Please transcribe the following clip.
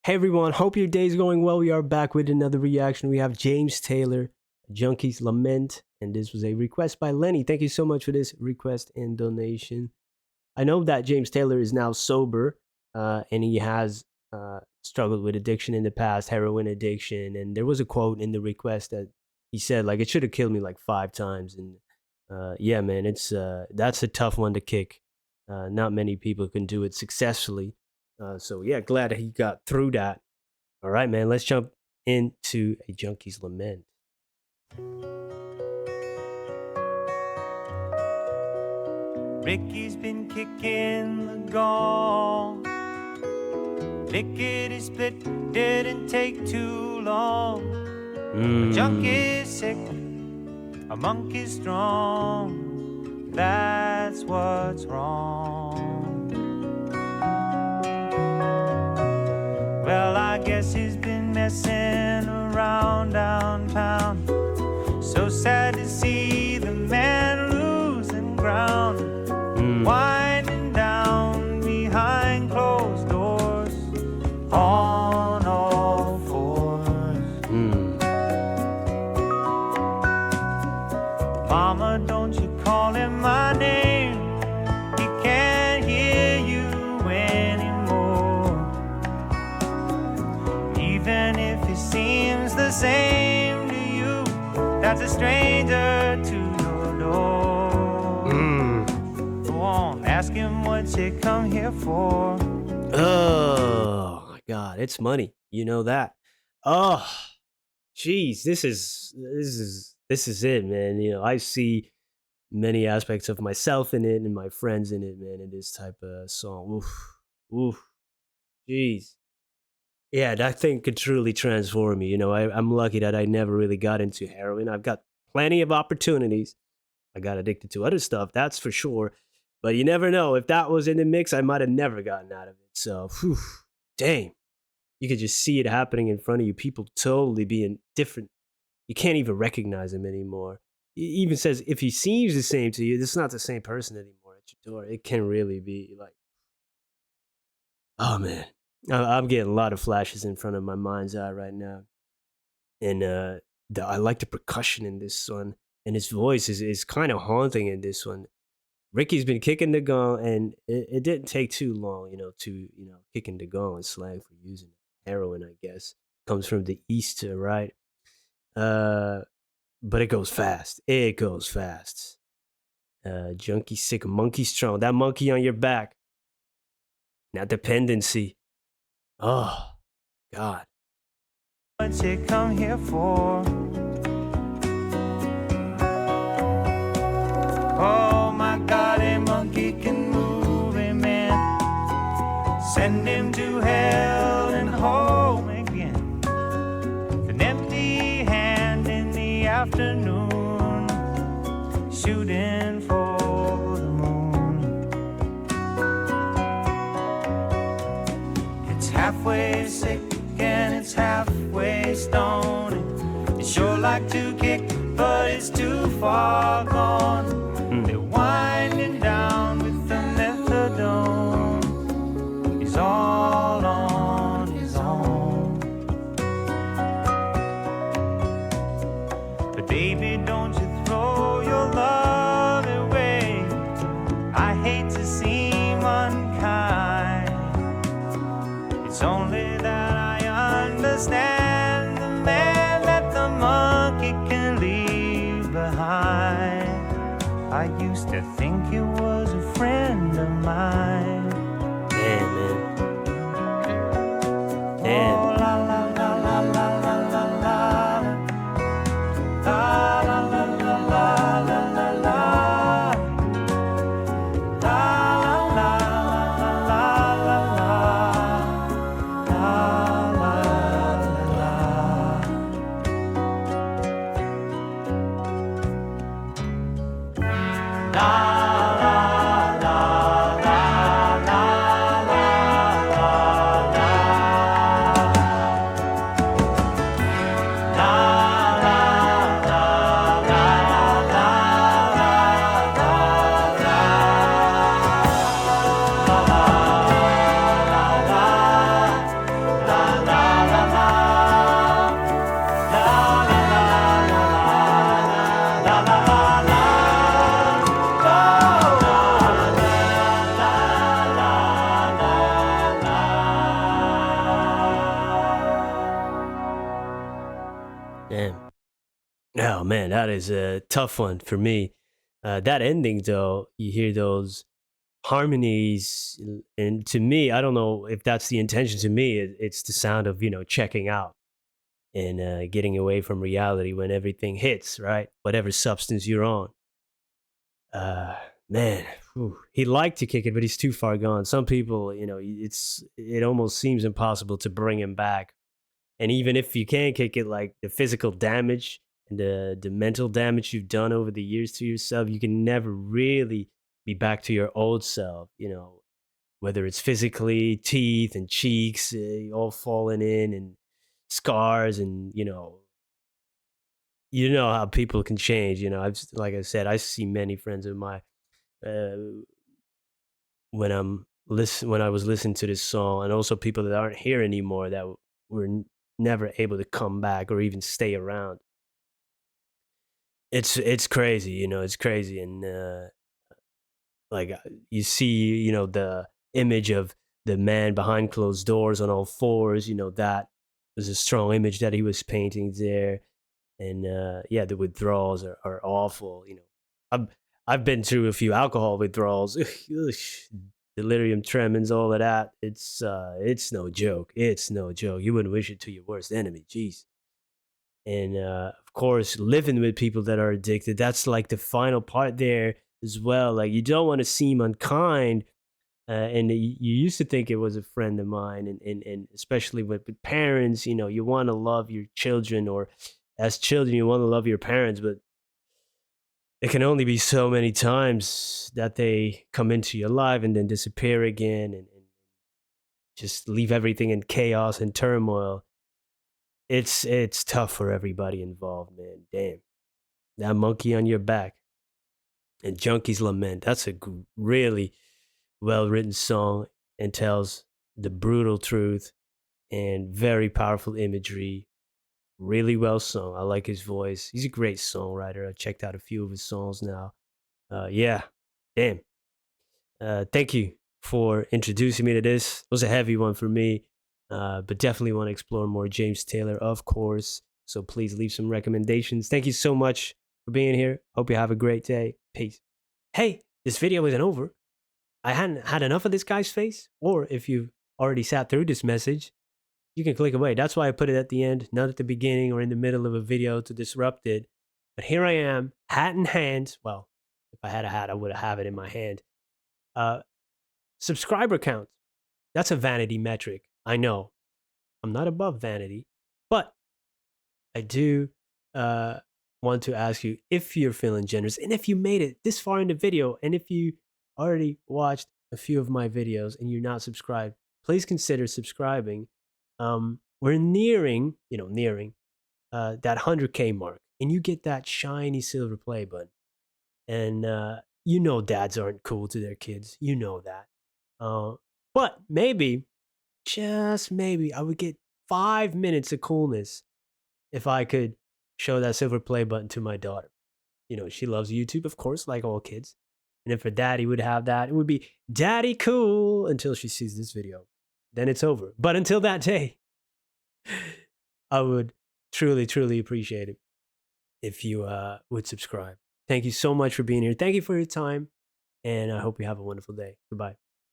Hey everyone, hope your day's going well. We are back with another reaction. We have James Taylor, Junkie's Lament, and this was a request by Lenny. Thank you so much for this request and donation. I know that James Taylor is now sober, and he has struggled with addiction in the past, heroin addiction. And there was a quote in the request that he said, like, it should have killed me like 5 times. And yeah, man, it's that's a tough one to kick. Not many people can do it successfully. So yeah, glad that he got through that. All right, man, let's jump into a Junkie's Lament. Ricky's been kicking the gong. Lickety split didn't take too long. A junkie's sick, a monkey's strong. That's what's wrong. Well, I guess he's been messing around downtown. So sad to see the man losing ground. Winding down behind closed doors on all fours. Mama, don't you call him my name. He can't hear you anymore. Even if he seems the same to you, that's a stranger to your door. Ask him what you come here for. Oh my God, it's money. You know that. Oh, jeez, this is it, man. You know, I see many aspects of myself in it and my friends in it, man. In this type of song, oof, jeez. Yeah, that thing could truly transform me. You know, I'm lucky that I never really got into heroin. I've got plenty of opportunities. I got addicted to other stuff, that's for sure. But you never know. If that was in the mix, I might have never gotten out of it. So, whew, dang. You could just see it happening in front of you. People totally being different. You can't even recognize him anymore. It even says if he seems the same to you, this is not the same person anymore at your door. It can really be like, oh man. I'm getting a lot of flashes in front of my mind's eye right now. And I like the percussion in this one. And his voice is kind of haunting in this one. Ricky's been kicking the gong, and it didn't take too long, kicking the gong is slang for using heroin, I guess. Comes from the East, right? But it goes fast. It goes fast. Junkie sick, monkey strong. That monkey on your back. Now dependency. Oh, God. What you come here for? Oh my God, a monkey can move a man. Send him to hell and home again. An empty hand in the afternoon, shooting for the moon. It's halfway sick and it's halfway stoned. It sure like to kick, but it's too far gone. They're winding down with the methadone. He's all on his own. But baby, don't you throw your love away. I hate to seem unkind. It's only that I understand the man that the monkey can leave behind. I used to think you was a friend of mine. Damn, man. Damn. Oh, la la la la la la la la. La la la la la la la la. La la la la la la la. La la la la. La Damn. Oh man, that is a tough one for me. That ending though, you hear those harmonies, and to me, I don't know if that's the intention. To me, it's the sound of checking out and getting away from reality when everything hits, right? Whatever substance you're on. Uh, Man, he'd like to kick it, but he's too far gone. Some people, it almost seems impossible to bring him back. And even if you can kick it, like the physical damage and the mental damage you've done over the years to yourself, you can never really be back to your old self. Whether it's physically, teeth and cheeks, all falling in, and scars, and you know how people can change. Like I said, I see many friends of mine uh, when I was listening to this song, and also people that aren't here anymore that were never able to come back or even stay around. It's crazy, it's crazy, and like you see, the image of the man behind closed doors on all fours. That was a strong image that he was painting there. And yeah, the withdrawals are awful. I've I've been through a few alcohol withdrawals. Ugh, delirium tremens, all of that. It's no joke. It's no joke. You wouldn't wish it to your worst enemy. Jeez. And of course, living with people that are addicted, that's like the final part there as well. Like, you don't want to seem unkind. And you used to think it was a friend of mine, and especially with parents, you want to love your children, or as children, you want to love your parents, but it can only be so many times that they come into your life and then disappear again, and just leave everything in chaos and turmoil. It's tough for everybody involved, man. Damn, that monkey on your back and Junkie's Lament. That's a really well written song, and tells the brutal truth, and very powerful imagery. Really well sung. I like his voice. He's a great songwriter. I checked out a few of his songs now. Yeah, damn. Thank you for introducing me to this. It was a heavy one for me, but definitely want to explore more James Taylor, of course. So please leave some recommendations. Thank you so much for being here. Hope you have a great day. Peace. Hey, this video isn't over. I hadn't had enough of this guy's face, or if you've already sat through this message, you can click away. That's why I put it at the end, not at the beginning or in the middle of a video to disrupt it. But here I am, hat in hand. Well, if I had a hat, I would have it in my hand. Uh, Subscriber count. That's a vanity metric. I know. I'm not above vanity, but I do uh, want to ask you if you're feeling generous, and if you made it this far in the video, and if you already watched a few of my videos and you're not subscribed, please consider subscribing. We're nearing that 100K mark, and you get that shiny silver play button. And dads aren't cool to their kids. You know that. Uh, but maybe, just maybe, I would get 5 minutes of coolness if I could show that silver play button to my daughter. She loves YouTube, of course, like all kids. And if her daddy would have that, it would be daddy cool until she sees this video. Then it's over. But until that day, I would truly, truly appreciate it if you would subscribe. Thank you so much for being here. Thank you for your time. And I hope you have a wonderful day. Goodbye.